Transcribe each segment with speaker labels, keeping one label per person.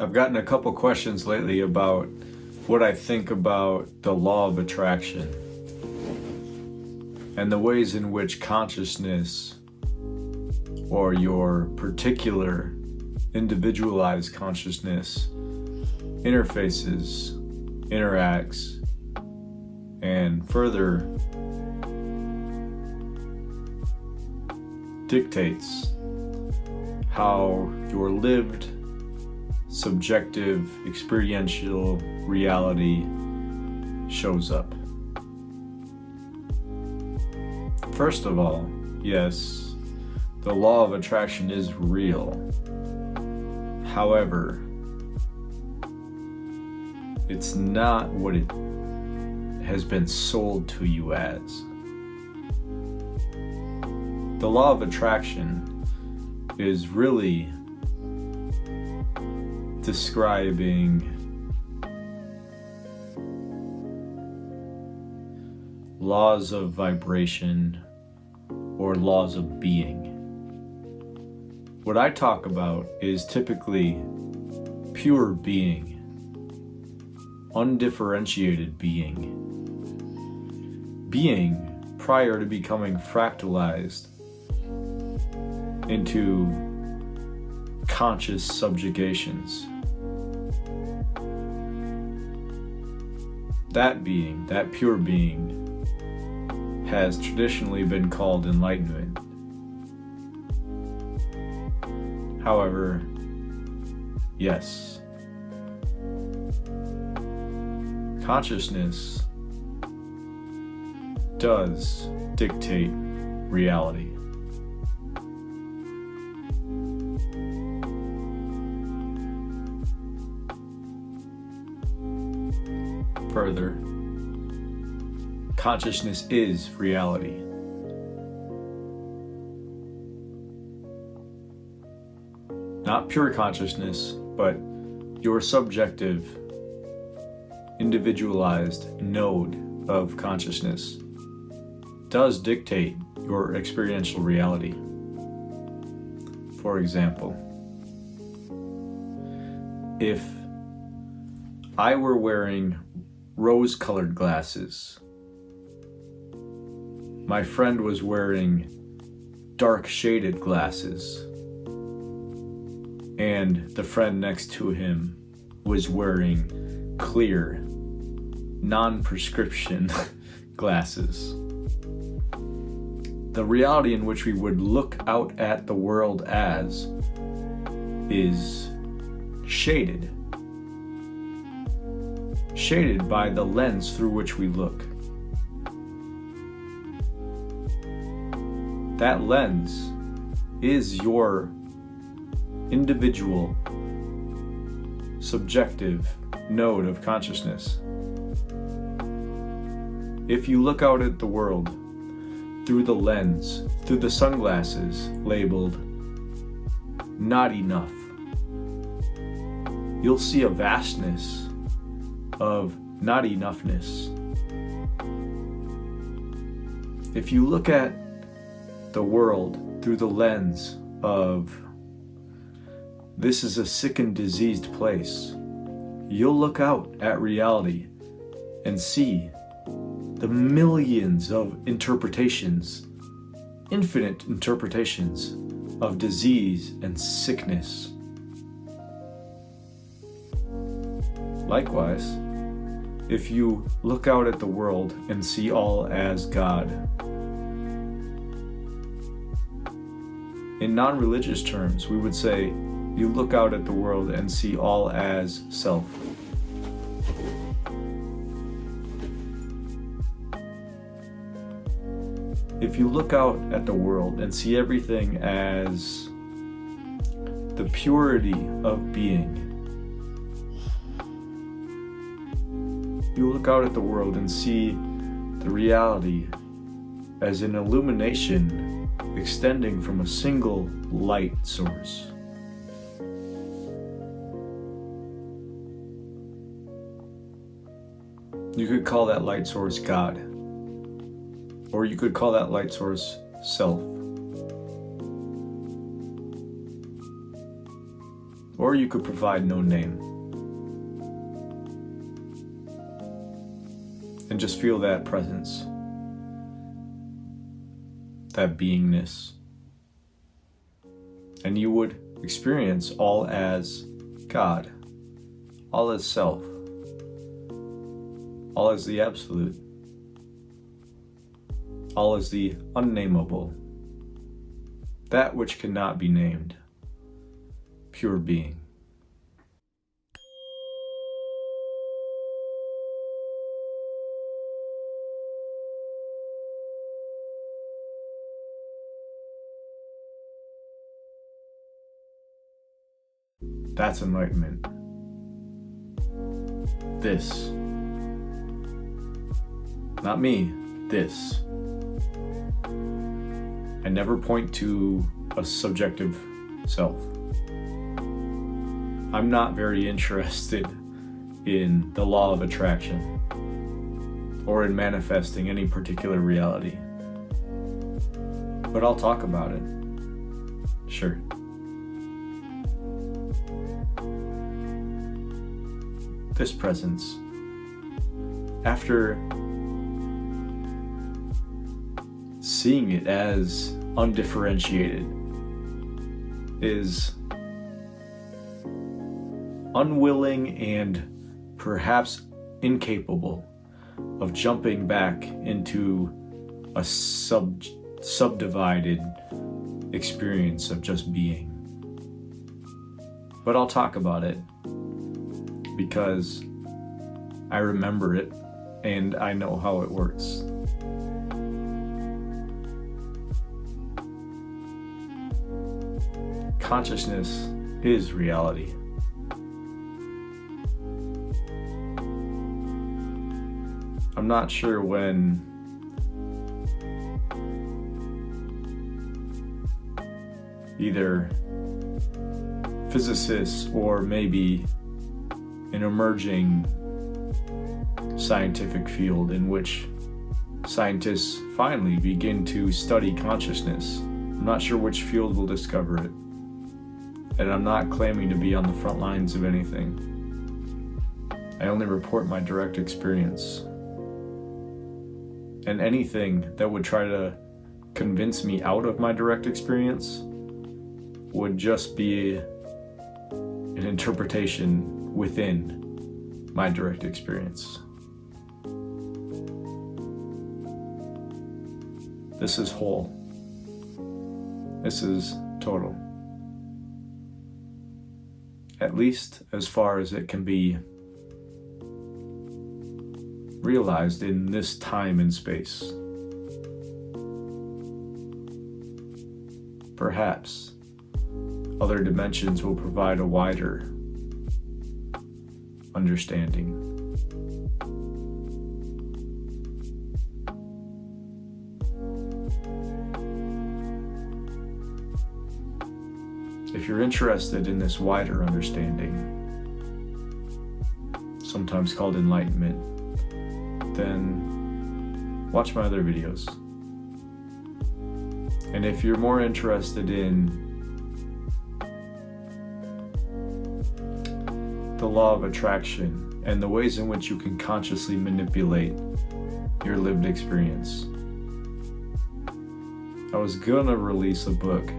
Speaker 1: I've gotten a couple questions lately about what I think about the law of attraction and the ways in which consciousness, or your particular individualized consciousness, interfaces, interacts, and further dictates how your lived, subjective, experiential reality shows up. First of all, yes, the law of attraction is real. However, it's not what it has been sold to you as. The law of attraction is really describing laws of vibration or laws of being. What I talk about is typically pure being, undifferentiated being prior to becoming fractalized into conscious subjugations. That being, that pure being, has traditionally been called enlightenment. However, yes, consciousness does dictate reality. Further, consciousness is reality. Not pure consciousness, but your subjective, individualized node of consciousness does dictate your experiential reality. For example, if I were wearing rose-colored glasses, my friend was wearing dark shaded glasses, and the friend next to him was wearing clear, non-prescription glasses. The reality in which we would look out at the world as is shaded by the lens through which we look. That lens is your individual, subjective node of consciousness. If you look out at the world through the lens, through the sunglasses labeled not enough, you'll see a vastness of not enoughness. If you look at the world through the lens of this is a sick and diseased place, you'll look out at reality and see the millions of interpretations, infinite interpretations of disease and sickness. Likewise, if you look out at the world and see all as God, in non-religious terms, we would say you look out at the world and see all as self. If you look out at the world and see everything as the purity of being, you look out at the world and see the reality as an illumination extending from a single light source. You could call that light source God, or you could call that light source self. Or you could provide no name. And just feel that presence, that beingness. And you would experience all as God, all as self, all as the absolute, all as the unnameable, that which cannot be named, pure being. That's enlightenment. This. Not me, this. I never point to a subjective self. I'm not very interested in the law of attraction or in manifesting any particular reality. But I'll talk about it. Sure. This presence, after seeing it as undifferentiated, is unwilling and perhaps incapable of jumping back into a subdivided experience of just being. But I'll talk about it because I remember it and I know how it works. Consciousness is reality. I'm not sure when either physicists or maybe an emerging scientific field in which scientists finally begin to study consciousness. I'm not sure which field will discover it. And I'm not claiming to be on the front lines of anything. I only report my direct experience. And anything that would try to convince me out of my direct experience would just be an interpretation within my direct experience. This is whole. This is total. At least as far as it can be realized in this time and space. Perhaps other dimensions will provide a wider understanding. If you're interested in this wider understanding, sometimes called enlightenment, then watch my other videos. And if you're more interested in the law of attraction and the ways in which you can consciously manipulate your lived experience, I was gonna release a book.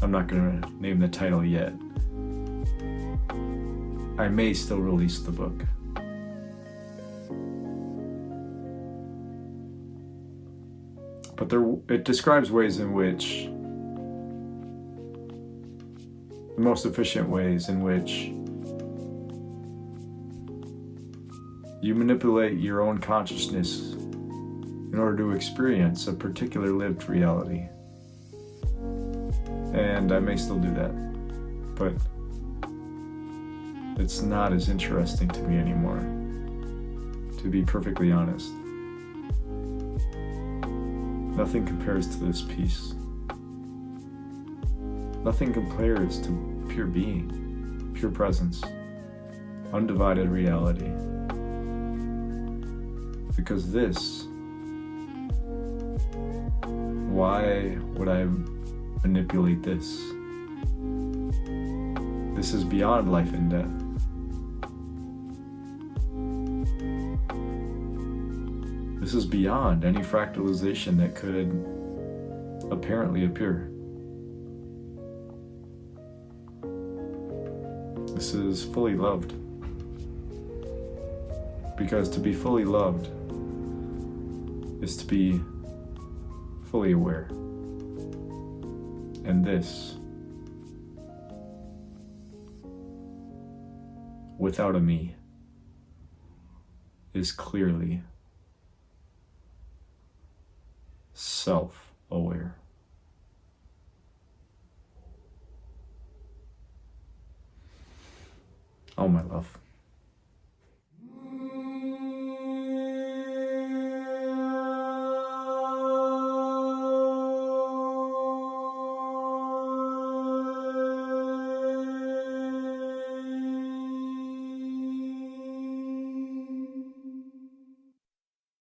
Speaker 1: I'm not gonna name the title yet. I may still release the book. But it describes ways in which, the most efficient ways in which you manipulate your own consciousness in order to experience a particular lived reality. And I may still do that, but it's not as interesting to me anymore, to be perfectly honest. Nothing compares to this peace. Nothing compares to pure being, pure presence, undivided reality. Because this, why would I manipulate this? This is beyond life and death. This is beyond any fractalization that could apparently appear. This is fully loved. Because to be fully loved is to be fully aware. And this, without a me, is clearly self-aware. Oh, my love.